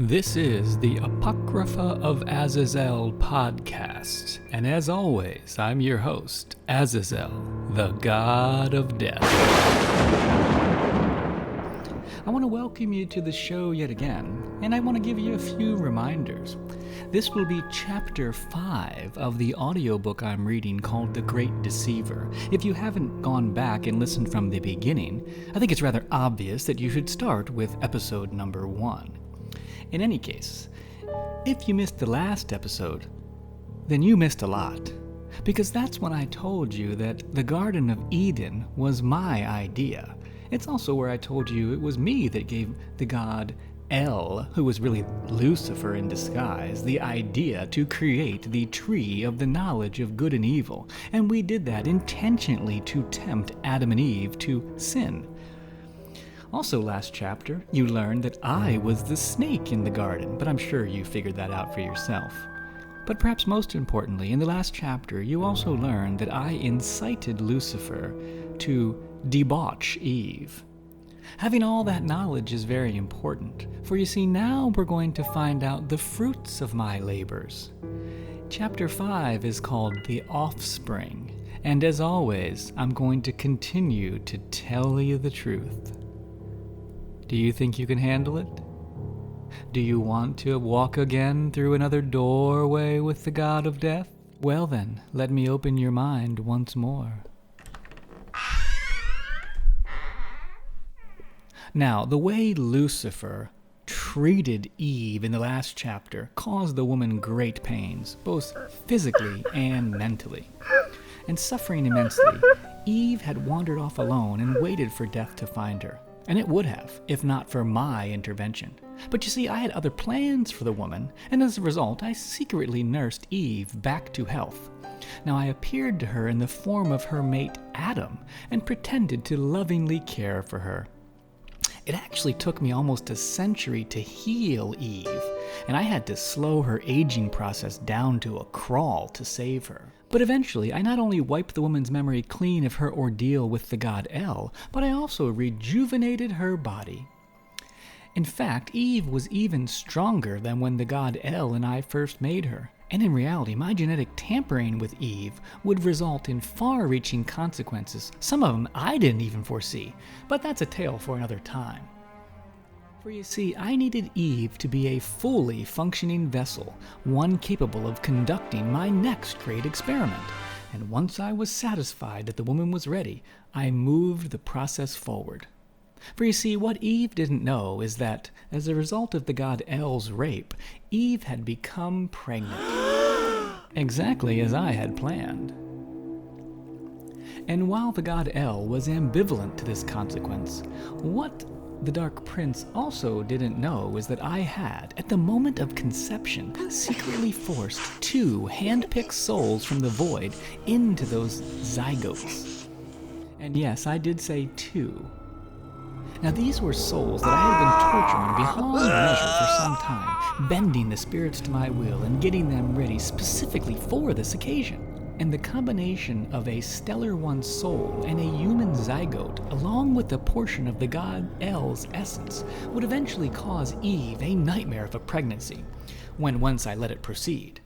This is the Apocrypha of Azazel podcast, and as always, I'm your host, Azazel, the God of Death. I want to welcome you to the show yet again, and I want to give you a few reminders. This will be Chapter 5 of the audiobook I'm reading called The Great Deceiver. If you haven't gone back and listened from the beginning, I think it's rather obvious that you should start with episode number 1. In any case, if you missed the last episode, then you missed a lot. Because that's when I told you that the Garden of Eden was my idea. It's also where I told you it was me that gave the god El, who was really Lucifer in disguise, the idea to create the tree of the knowledge of good and evil. And we did that intentionally to tempt Adam and Eve to sin. Also last chapter, you learned that I was the snake in the garden, but I'm sure you figured that out for yourself. But perhaps most importantly, in the last chapter, you also learned that I incited Lucifer to debauch Eve. Having all that knowledge is very important, for you see, now we're going to find out the fruits of my labors. Chapter 5 is called The Offspring, and as always, I'm going to continue to tell you the truth. Do you think you can handle it? Do you want to walk again through another doorway with the God of Death? Well then, let me open your mind once more. Now, the way Lucifer treated Eve in the last chapter caused the woman great pains, both physically and mentally. And suffering immensely, Eve had wandered off alone and waited for death to find her. And it would have, if not for my intervention. But you see, I had other plans for the woman, and as a result, I secretly nursed Eve back to health. Now I appeared to her in the form of her mate Adam, and pretended to lovingly care for her. It actually took me almost a century to heal Eve, and I had to slow her aging process down to a crawl to save her. But eventually, I not only wiped the woman's memory clean of her ordeal with the god El, but I also rejuvenated her body. In fact, Eve was even stronger than when the god El and I first made her. And in reality, my genetic tampering with Eve would result in far-reaching consequences. Some of them I didn't even foresee, but that's a tale for another time. For you see, I needed Eve to be a fully functioning vessel, one capable of conducting my next great experiment. And once I was satisfied that the woman was ready, I moved the process forward. For you see, what Eve didn't know is that, as a result of the god El's rape, Eve had become pregnant. Exactly as I had planned. And while the god El was ambivalent to this consequence, what the Dark Prince also didn't know is that I had, at the moment of conception, secretly forced 2 hand-picked souls from the void into those zygotes. And yes, I did say 2. Now these were souls that I had been torturing beyond measure for some time, bending the spirits to my will and getting them ready specifically for this occasion. And the combination of a Stellar One soul and a human zygote, along with a portion of the god El's essence, would eventually cause Eve a nightmare of a pregnancy, when once I let it proceed.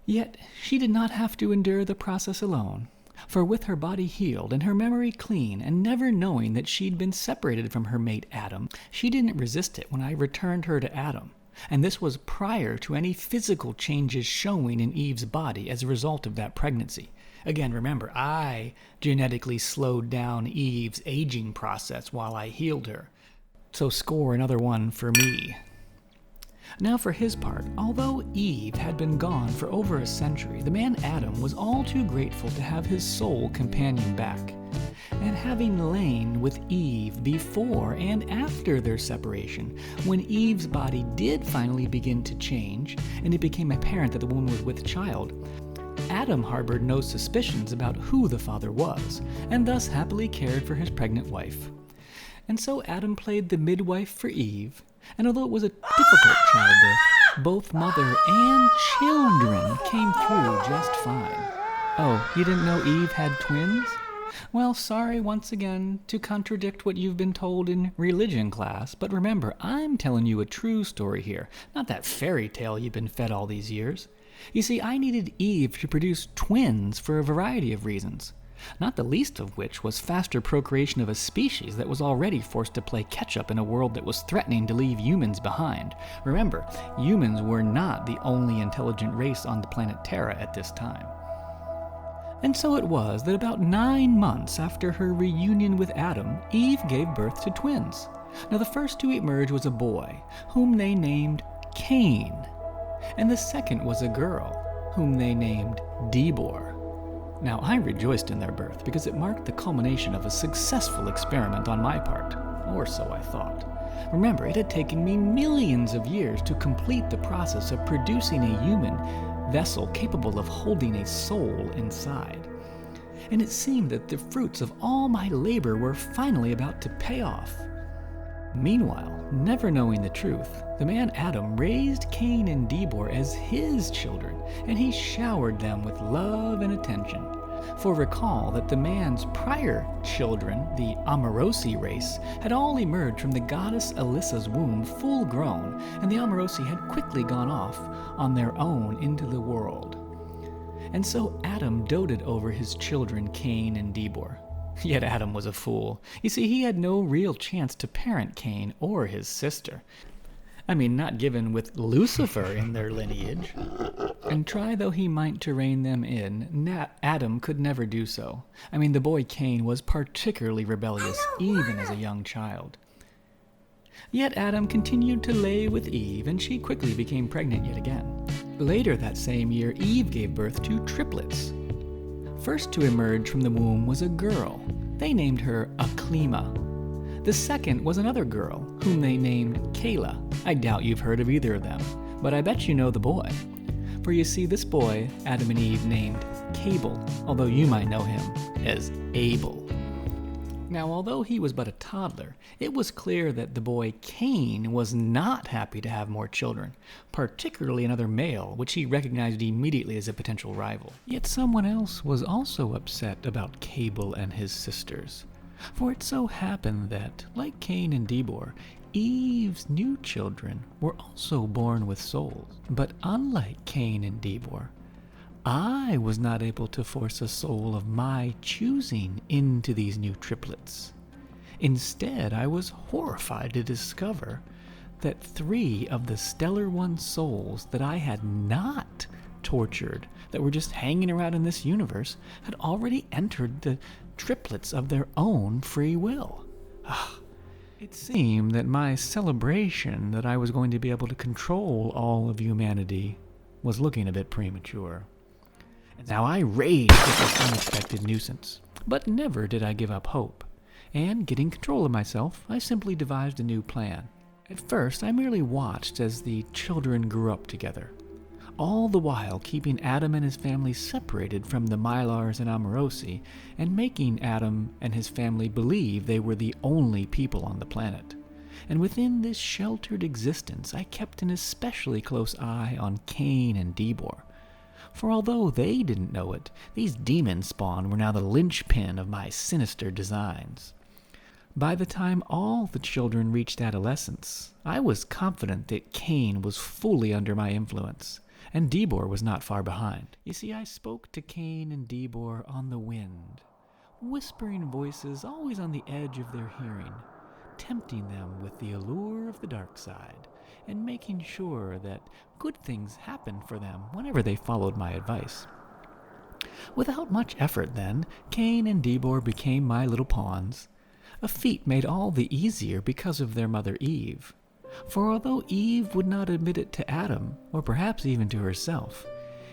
Yet she did not have to endure the process alone, for with her body healed and her memory clean, and never knowing that she'd been separated from her mate Adam, she didn't resist it when I returned her to Adam. And this was prior to any physical changes showing in Eve's body as a result of that pregnancy. Again, remember, I genetically slowed down Eve's aging process while I healed her. So score another one for me. Now for his part, although Eve had been gone for over a century, the man Adam was all too grateful to have his soul companion back. And having lain with Eve before and after their separation, when Eve's body did finally begin to change, and it became apparent that the woman was with child, Adam harbored no suspicions about who the father was, and thus happily cared for his pregnant wife. And so Adam played the midwife for Eve, and although it was a difficult childbirth, both mother and children came through just fine. Oh, you didn't know Eve had twins? Well, sorry once again to contradict what you've been told in religion class, but remember, I'm telling you a true story here, not that fairy tale you've been fed all these years. You see, I needed Eve to produce twins for a variety of reasons, not the least of which was faster procreation of a species that was already forced to play catch-up in a world that was threatening to leave humans behind. Remember, humans were not the only intelligent race on the planet Terra at this time. And so it was that about 9 months after her reunion with Adam, Eve gave birth to twins. Now the first to emerge was a boy, whom they named Cain, and the second was a girl, whom they named Debor. Now I rejoiced in their birth because it marked the culmination of a successful experiment on my part, or so I thought. Remember, it had taken me millions of years to complete the process of producing a human vessel capable of holding a soul inside. And it seemed that the fruits of all my labor were finally about to pay off. Meanwhile, never knowing the truth, the man Adam raised Kane and Debor as his children, and he showered them with love and attention. For recall that the man's prior children, the Amorosi race, had all emerged from the goddess Alyssa's womb full grown, and the Amorosi had quickly gone off on their own into the world. And so Adam doted over his children Kane and Debor. Yet Adam was a fool. You see, he had no real chance to parent Cain or his sister. I mean, not given with Lucifer in their lineage. And try though he might to rein them in, Adam could never do so. I mean, the boy Cain was particularly rebellious, even as a young child. Yet Adam continued to lay with Eve, and she quickly became pregnant yet again. Later that same year, Eve gave birth to triplets. First to emerge from the womb was a girl. They named her Aklima. The second was another girl, whom they named Kaybl. I doubt you've heard of either of them, but I bet you know the boy. For you see, this boy, Adam and Eve named Kaybl, although you might know him as Abel. Now, although he was but a toddler, it was clear that the boy Cain was not happy to have more children, particularly another male, which he recognized immediately as a potential rival. Yet someone else was also upset about Kaybl and his sisters. For it so happened that, like Kane and Debor, Eve's new children were also born with souls. But unlike Kane and Debor, I was not able to force a soul of my choosing into these new triplets. Instead, I was horrified to discover that 3 of the Stellar One souls that I had not tortured, that were just hanging around in this universe, had already entered the triplets of their own free will. It seemed that my celebration that I was going to be able to control all of humanity was looking a bit premature. And now I raged at this unexpected nuisance, but never did I give up hope. And getting control of myself, I simply devised a new plan. At first, I merely watched as the children grew up together, all the while keeping Adam and his family separated from the Mylars and Amorosi, and making Adam and his family believe they were the only people on the planet. And within this sheltered existence, I kept an especially close eye on Kane and Debor. For although they didn't know it, these demon spawn were now the linchpin of my sinister designs. By the time all the children reached adolescence, I was confident that Cain was fully under my influence, and Debor was not far behind. You see, I spoke to Kane and Debor on the wind, whispering voices always on the edge of their hearing, tempting them with the allure of the dark side, and making sure that good things happened for them whenever they followed my advice. Without much effort, then, Kane and Debor became my little pawns, a feat made all the easier because of their mother Eve. For although Eve would not admit it to Adam, or perhaps even to herself,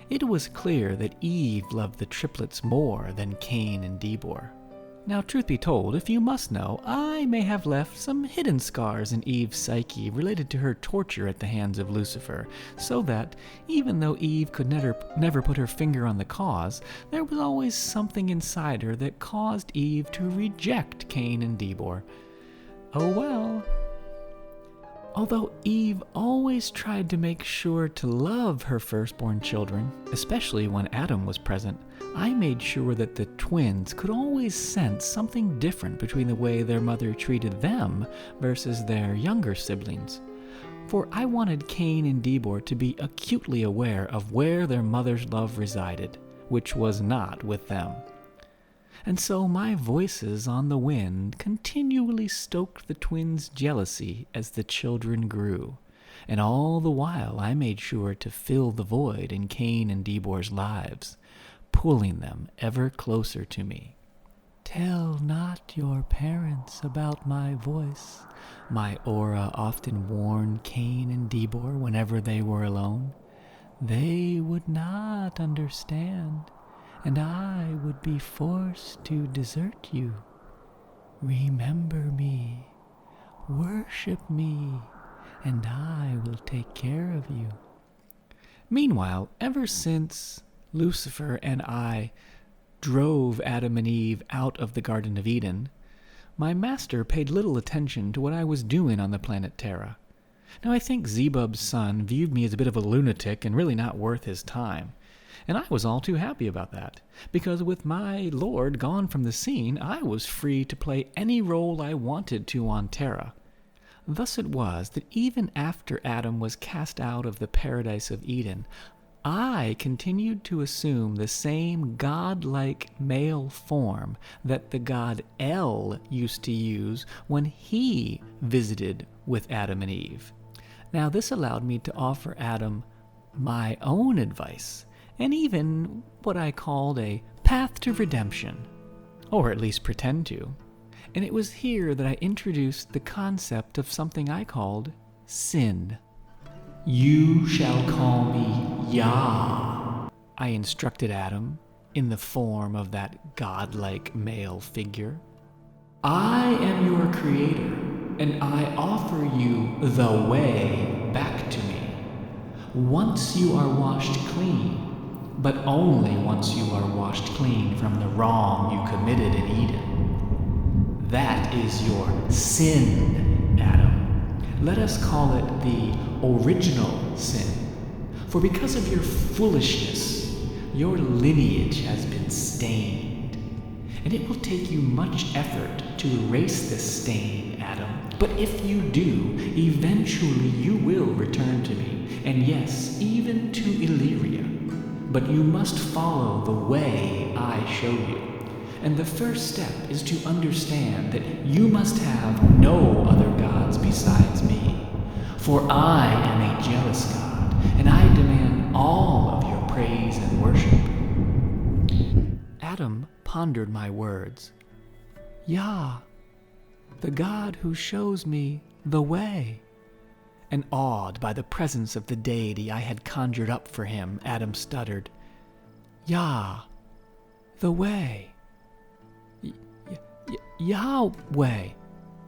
it was clear that Eve loved the triplets more than Kane and Debor. Now, truth be told, if you must know, I may have left some hidden scars in Eve's psyche related to her torture at the hands of Lucifer, so that, even though Eve could never put her finger on the cause, there was always something inside her that caused Eve to reject Kane and Debor. Oh well. Although Eve always tried to make sure to love her firstborn children, especially when Adam was present, I made sure that the twins could always sense something different between the way their mother treated them versus their younger siblings. For I wanted Kane and Debor to be acutely aware of where their mother's love resided, which was not with them. And so my voices on the wind continually stoked the twins' jealousy as the children grew, and all the while I made sure to fill the void in Kane and Debor's lives, pulling them ever closer to me. "Tell not your parents about my voice," my aura often warned Kane and Debor whenever they were alone. "They would not understand, and I would be forced to desert you. Remember me, worship me, and I will take care of you." Meanwhile, ever since Lucifer and I drove Adam and Eve out of the Garden of Eden, my master paid little attention to what I was doing on the planet Terra. Now, I think Zebub's son viewed me as a bit of a lunatic and really not worth his time. And I was all too happy about that, because with my lord gone from the scene, I was free to play any role I wanted to on Terra. Thus it was that even after Adam was cast out of the paradise of Eden, I continued to assume the same godlike male form that the god El used to use when he visited with Adam and Eve. Now, this allowed me to offer Adam my own advice, and even what I called a path to redemption, or at least pretend to. And it was here that I introduced the concept of something I called sin. "You shall call me Yah," I instructed Adam in the form of that godlike male figure. "I am your creator, and I offer you the way back to me. Once you are washed clean, but only once you are washed clean from the wrong you committed in Eden. That is your sin, Adam. Let us call it the original sin. For because of your foolishness, your lineage has been stained. And it will take you much effort to erase this stain, Adam. But if you do, eventually you will return to me, and yes, even to Illyria. But you must follow the way I show you. And the first step is to understand that you must have no other gods besides me. For I am a jealous God, and I demand all of your praise and worship." Adam pondered my words. "Yah, the God who shows me the way." And awed by the presence of the deity I had conjured up for him, Adam stuttered, "Yah, the way. Yahweh.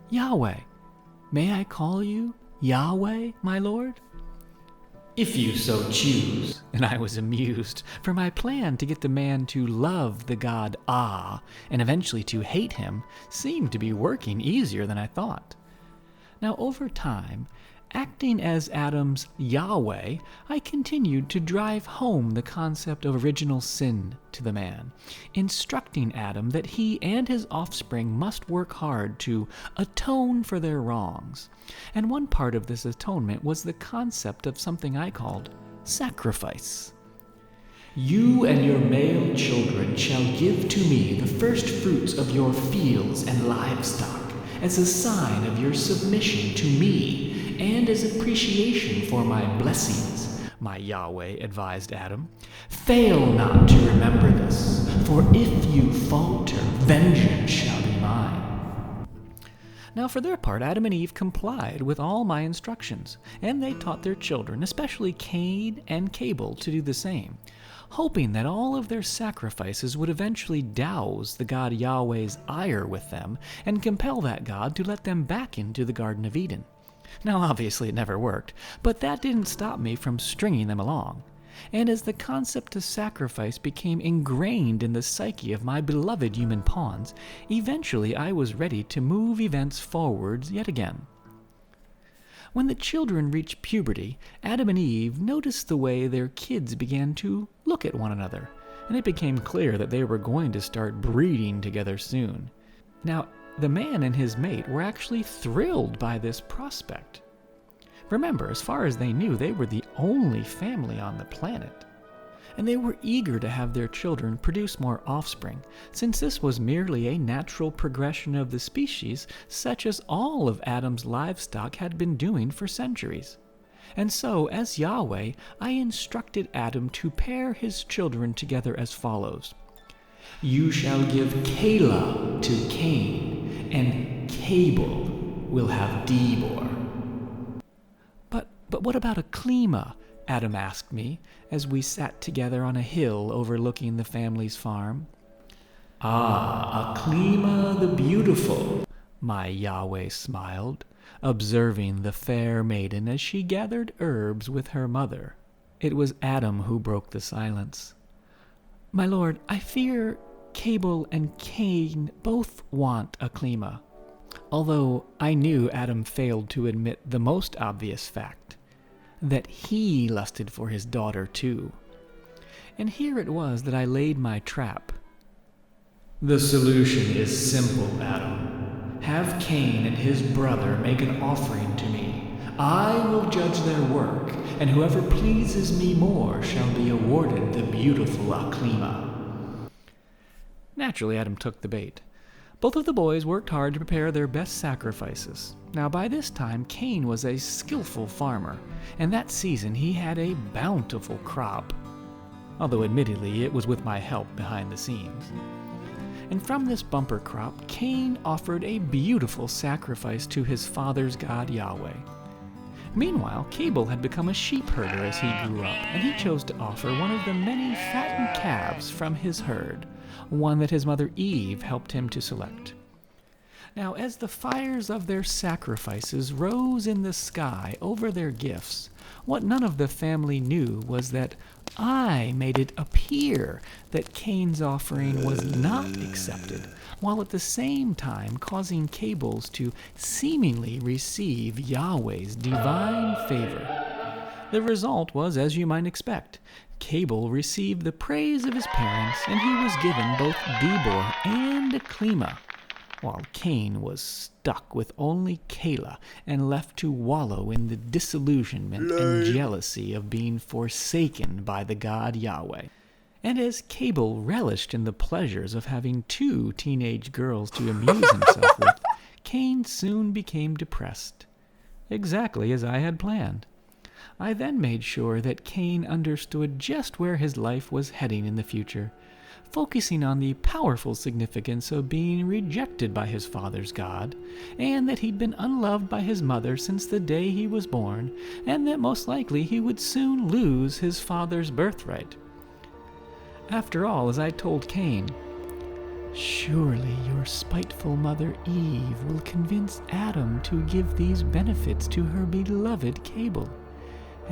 Yahweh. May I call you Yahweh, my lord?" "If you so choose." And I was amused, for my plan to get the man to love the god Ah, and eventually to hate him, seemed to be working easier than I thought. Now, over time, acting as Adam's Yahweh, I continued to drive home the concept of original sin to the man, instructing Adam that he and his offspring must work hard to atone for their wrongs. And one part of this atonement was the concept of something I called sacrifice. "You and your male children shall give to me the first fruits of your fields and livestock, as a sign of your submission to me, and as appreciation for my blessings," my Yahweh advised Adam. "Fail not to remember this, for if you falter, vengeance shall be mine." Now, for their part, Adam and Eve complied with all my instructions, and they taught their children, especially Kane and Kaybl, to do the same, hoping that all of their sacrifices would eventually douse the god Yahweh's ire with them and compel that god to let them back into the Garden of Eden. Now, obviously it never worked, but that didn't stop me from stringing them along. And as the concept of sacrifice became ingrained in the psyche of my beloved human pawns, eventually I was ready to move events forwards yet again. When the children reached puberty, Adam and Eve noticed the way their kids began to look at one another, and it became clear that they were going to start breeding together soon. Now, the man and his mate were actually thrilled by this prospect. Remember, as far as they knew, they were the only family on the planet. And they were eager to have their children produce more offspring, since this was merely a natural progression of the species, such as all of Adam's livestock had been doing for centuries. And so, as Yahweh, I instructed Adam to pair his children together as follows. You shall give Kayla to Cain, and Kaybl will have Debor. But what about Aklima? Adam asked me, as we sat together on a hill overlooking the family's farm. Ah, Aklima the beautiful, my Yahweh smiled, observing the fair maiden as she gathered herbs with her mother. It was Adam who broke the silence. My lord, I fear Kaybl and Cain both want Aklima, although I knew Adam failed to admit the most obvious fact, that he lusted for his daughter too. And here it was that I laid my trap. The solution is simple, Adam. Have Cain and his brother make an offering to me. I will judge their work, and whoever pleases me more shall be awarded the beautiful Aklima. Naturally, Adam took the bait. Both of the boys worked hard to prepare their best sacrifices. Now, by this time, Cain was a skillful farmer, and that season he had a bountiful crop, although admittedly it was with my help behind the scenes. And from this bumper crop, Cain offered a beautiful sacrifice to his father's god Yahweh. Meanwhile, Kaybl had become a sheep herder as he grew up, and he chose to offer one of the many fattened calves from his herd, one that his mother Eve helped him to select. Now, as the fires of their sacrifices rose in the sky over their gifts, what none of the family knew was that I made it appear that Cain's offering was not accepted, while at the same time causing Kaybl to seemingly receive Yahweh's divine favor. The result was, as you might expect, Kaybl received the praise of his parents, and he was given both Debor and Aklima, while Cain was stuck with only Kayla and left to wallow in the disillusionment and jealousy of being forsaken by the god Yahweh. And as Kaybl relished in the pleasures of having two teenage girls to amuse himself with, Cain soon became depressed, exactly as I had planned. I then made sure that Cain understood just where his life was heading in the future, focusing on the powerful significance of being rejected by his father's god, and that he'd been unloved by his mother since the day he was born, and that most likely he would soon lose his father's birthright. After all, as I told Cain, surely your spiteful mother Eve will convince Adam to give these benefits to her beloved Kaybl,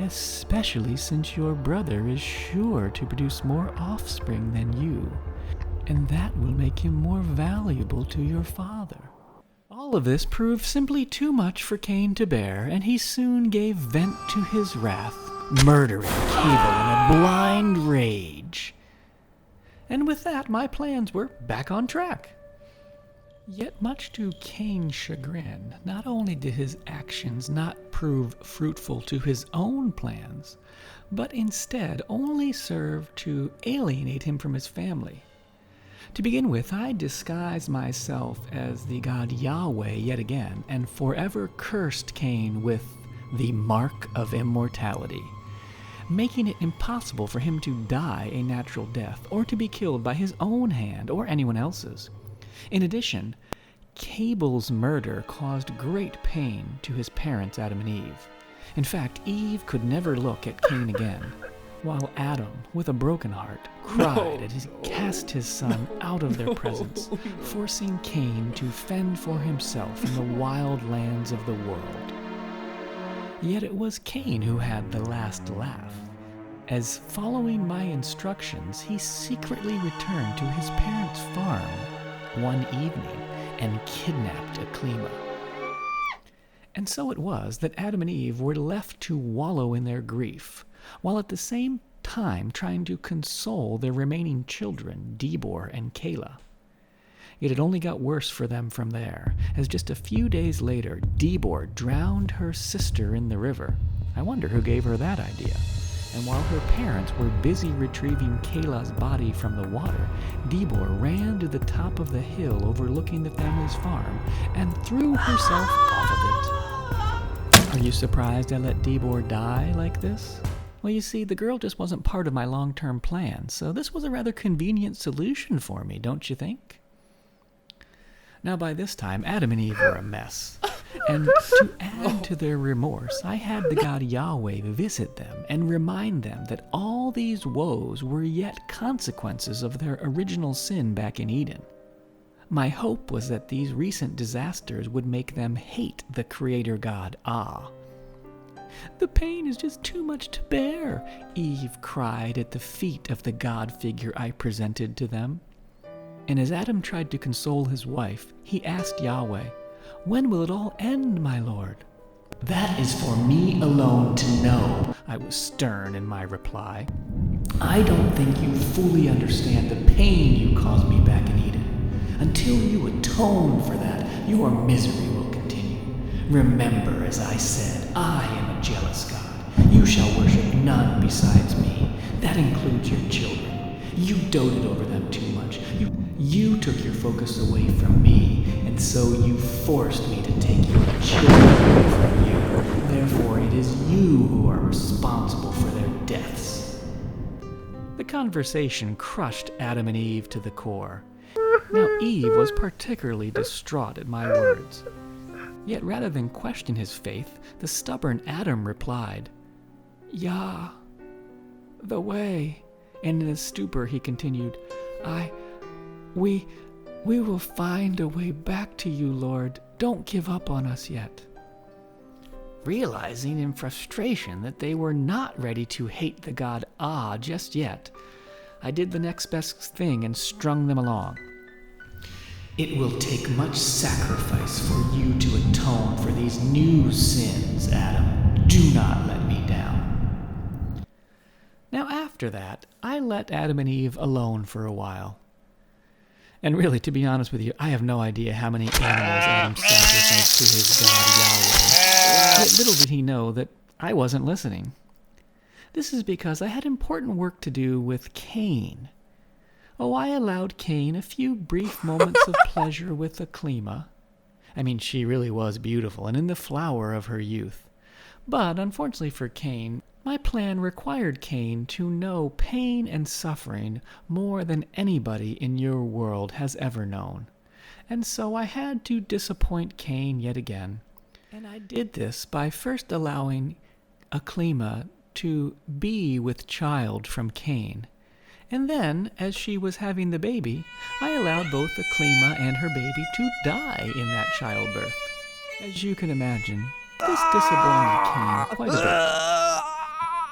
especially since your brother is sure to produce more offspring than you, and that will make him more valuable to your father. All of this proved simply too much for Cain to bear, and he soon gave vent to his wrath, murdering Kaybl in a blind rage. And with that, my plans were back on track. Yet much to Cain's chagrin, not only did his actions not prove fruitful to his own plans, but instead only served to alienate him from his family. To begin with, I disguised myself as the god Yahweh yet again, and forever cursed Cain with the mark of immortality, making it impossible for him to die a natural death, or to be killed by his own hand or anyone else's. In addition, Kaybel's murder caused great pain to his parents, Adam and Eve. In fact, Eve could never look at Cain again, while Adam, with a broken heart, cried as he cast his son out of their presence, forcing Cain to fend for himself in the wild lands of the world. Yet it was Cain who had the last laugh, as following my instructions, he secretly returned to his parents' farm one evening and kidnapped Aklima. And so it was that Adam and Eve were left to wallow in their grief, while at the same time trying to console their remaining children, Debor and Kayla. It had only got worse for them from there, as just a few days later, Debor drowned her sister in the river. I wonder who gave her that idea. And while her parents were busy retrieving Kayla's body from the water, Debor ran to the top of the hill overlooking the family's farm and threw herself off of it. Are you surprised I let Debor die like this? Well, you see, the girl just wasn't part of my long-term plan, so this was a rather convenient solution for me, don't you think? Now, by this time, Adam and Eve were a mess. And to add to their remorse, I had the God Yahweh visit them and remind them that all these woes were yet consequences of their original sin back in Eden. My hope was that these recent disasters would make them hate the Creator God, Ah. The pain is just too much to bear, Eve cried at the feet of the God figure I presented to them. And as Adam tried to console his wife, he asked Yahweh, "When will it all end, my Lord?" "That is for me alone to know," I was stern in my reply. "I don't think you fully understand the pain you caused me back in Eden. Until you atone for that, your misery will continue. Remember, as I said, I am a jealous God. You shall worship none besides me. That includes your children. You doted over them too much. You took your focus away from me, and so you forced me to take your children away from you. Therefore, it is you who are responsible for their deaths." The conversation crushed Adam and Eve to the core. Now, Eve was particularly distraught at my words. Yet rather than question his faith, the stubborn Adam replied, "Yah, the way." And in a stupor he continued, We will find a way back to you, Lord. Don't give up on us yet." Realizing in frustration that they were not ready to hate the God Ah just yet, I did the next best thing and strung them along. "It will take much sacrifice for you to atone for these new sins, Adam. Do not let me down." Now after that, I let Adam and Eve alone for a while. And really, to be honest with you, I have no idea how many animals Adam sacrificed to his God Yahweh. Yet little did he know that I wasn't listening. This is because I had important work to do with Cain. I allowed Cain a few brief moments of pleasure with Aklima. I mean, she really was beautiful and in the flower of her youth. But unfortunately for Cain, my plan required Cain to know pain and suffering more than anybody in your world has ever known. And so I had to disappoint Cain yet again. And I did this by first allowing Aklima to be with child from Cain. And then, as she was having the baby, I allowed both Aklima and her baby to die in that childbirth. As you can imagine, this disappointed Cain quite a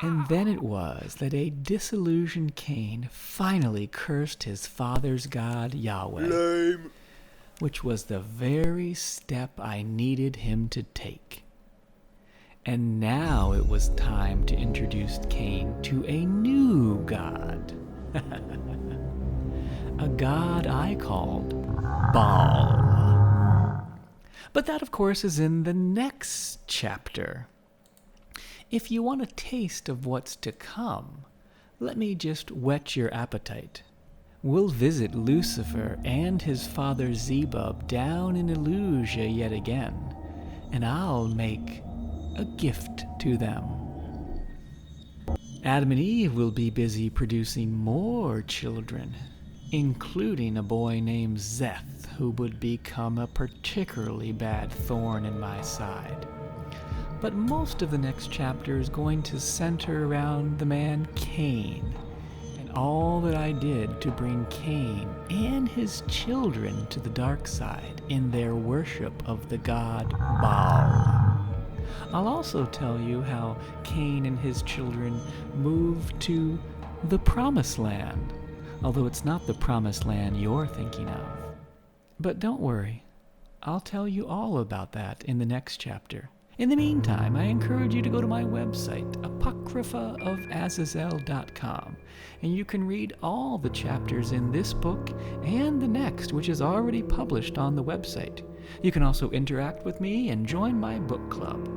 bit. And then it was that a disillusioned Cain finally cursed his father's God, Yahweh. Lame. Which was the very step I needed him to take. And now it was time to introduce Cain to a new god. A god I called Baal. But that, of course, is in the next chapter. If you want a taste of what's to come, let me just whet your appetite. We'll visit Lucifer and his father Zebub down in Illusia yet again, and I'll make a gift to them. Adam and Eve will be busy producing more children, including a boy named Zeth, who would become a particularly bad thorn in my side. But most of the next chapter is going to center around the man Cain, and all that I did to bring Cain and his children to the dark side in their worship of the god Baal. I'll also tell you how Cain and his children moved to the Promised Land, although it's not the Promised Land you're thinking of. But don't worry, I'll tell you all about that in the next chapter. In the meantime, I encourage you to go to my website, apocryphaofazazel.com, and you can read all the chapters in this book and the next, which is already published on the website. You can also interact with me and join my book club.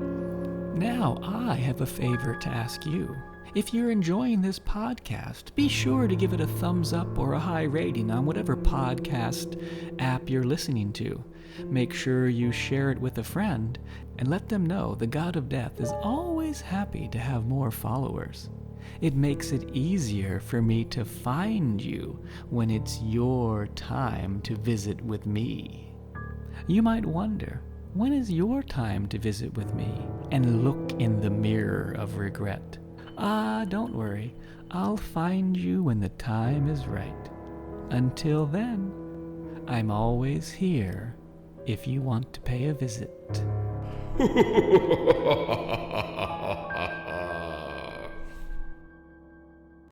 Now, I have a favor to ask you. If you're enjoying this podcast, be sure to give it a thumbs up or a high rating on whatever podcast app you're listening to. Make sure you share it with a friend and let them know the God of Death is always happy to have more followers. It makes it easier for me to find you when it's your time to visit with me. You might wonder, when is your time to visit with me and look in the mirror of regret? Don't worry. I'll find you when the time is right. Until then, I'm always here if you want to pay a visit.